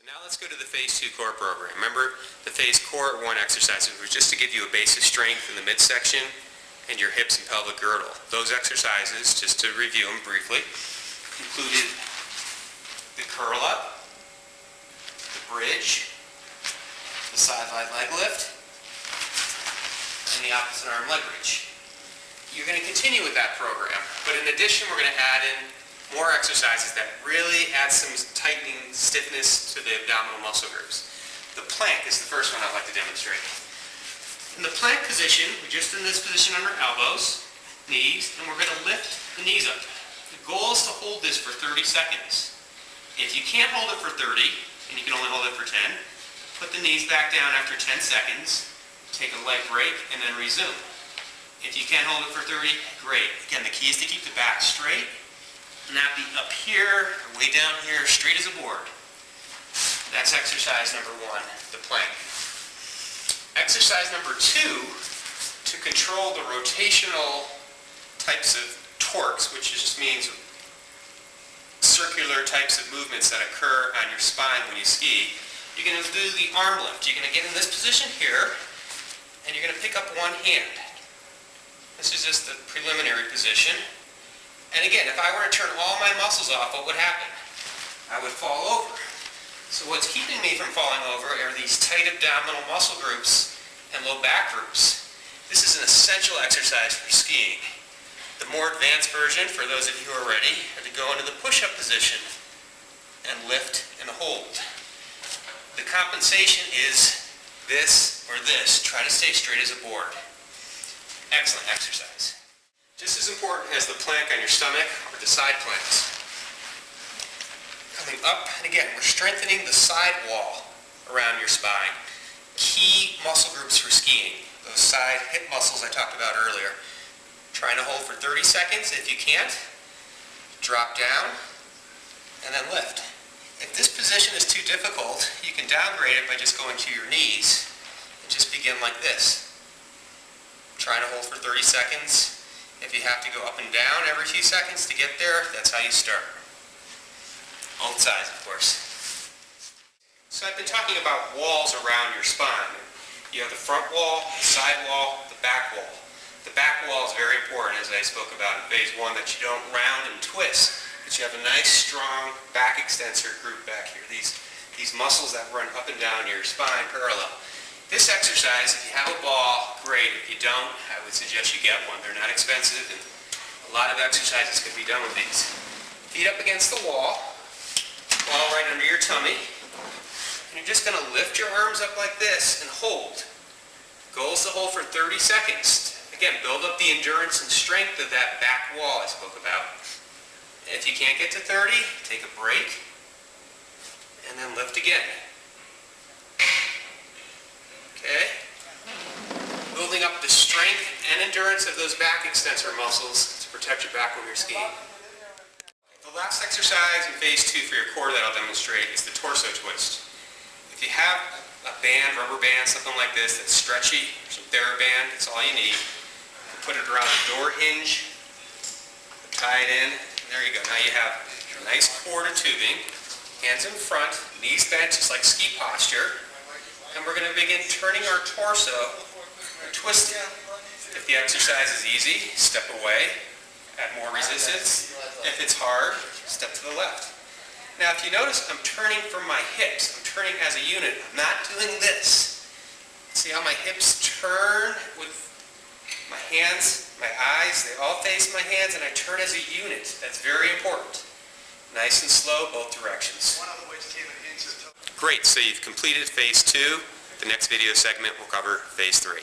Now let's go to the Phase 2 core program. Remember, the Phase core 1 exercises was just to give you a base of strength in the midsection and your hips and pelvic girdle. Those exercises, just to review them briefly, included the curl up, the bridge, the side leg lift, and the opposite arm leg reach. You're going to continue with that program, but in addition we're going to add in more exercises that really add some tightening stiffness to the abdominal muscle groups. The plank is the first one I'd like to demonstrate. In the plank position, we're just in this position on our elbows, knees, and we're going to lift the knees up. The goal is to hold this for 30 seconds. If you can't hold it for 30, and you can only hold it for 10, put the knees back down after 10 seconds, take a light break, and then resume. If you can't hold it for 30, great. Again, the key is to keep the back straight, not be up here, or way down here, straight as a board. That's exercise number 1, the plank. Exercise number 2, to control the rotational types of torques, which just means circular types of movements that occur on your spine when you ski. You're going to do the arm lift. You're going to get in this position here, and you're going to pick up one hand. This is just the preliminary position. And again, if I were to turn all my muscles off, what would happen? I would fall over. So what's keeping me from falling over are these tight abdominal muscle groups and low back groups. This is an essential exercise for skiing. The more advanced version, for those of you who are ready, are to go into the push-up position and lift and hold. The compensation is this or this. Try to stay straight as a board. Excellent exercise. Just as important as the plank on your stomach are the side planks. Coming up, and again, we're strengthening the side wall around your spine. Key muscle groups for skiing, those side hip muscles I talked about earlier. Trying to hold for 30 seconds. If you can't, drop down and then lift. If this position is too difficult, you can downgrade it by just going to your knees and just begin like this. Trying to hold for 30 seconds. If you have to go up and down every few seconds to get there, that's how you start. Both sides, of course. So I've been talking about walls around your spine. You have the front wall, the side wall, the back wall. The back wall is very important, as I spoke about in Phase 1, that you don't round and twist, but you have a nice, strong back extensor group back here. These muscles that run up and down your spine parallel. This exercise, if you have a ball, great. If you don't, I would suggest you get one. They're not expensive, and a lot of exercises can be done with these. Feet up against the wall, ball right under your tummy, and you're just going to lift your arms up like this and hold. Goal is to hold for 30 seconds. Again, build up the endurance and strength of that back wall I spoke about. If you can't get to 30, take a break, and then lift again. Okay? Building up the strength and endurance of those back extensor muscles to protect your back when you're skiing. The last exercise in Phase 2 for your core that I'll demonstrate is the torso twist. If you have a band, rubber band, something like this that's stretchy, or some TheraBand, that's all you need. You put it around the door hinge, tie it in, and there you go. Now you have a nice cord of tubing, hands in front, knees bent just like ski posture. And we're going to begin turning our torso and twisting. If the exercise is easy, step away, add more resistance. If it's hard, step to the left. Now if you notice, I'm turning from my hips. I'm turning as a unit. I'm not doing this. See how my hips turn with my hands, my eyes, they all face my hands, and I turn as a unit. That's very important. Nice and slow, both directions. Great, so you've completed Phase 2. The next video segment will cover Phase 3.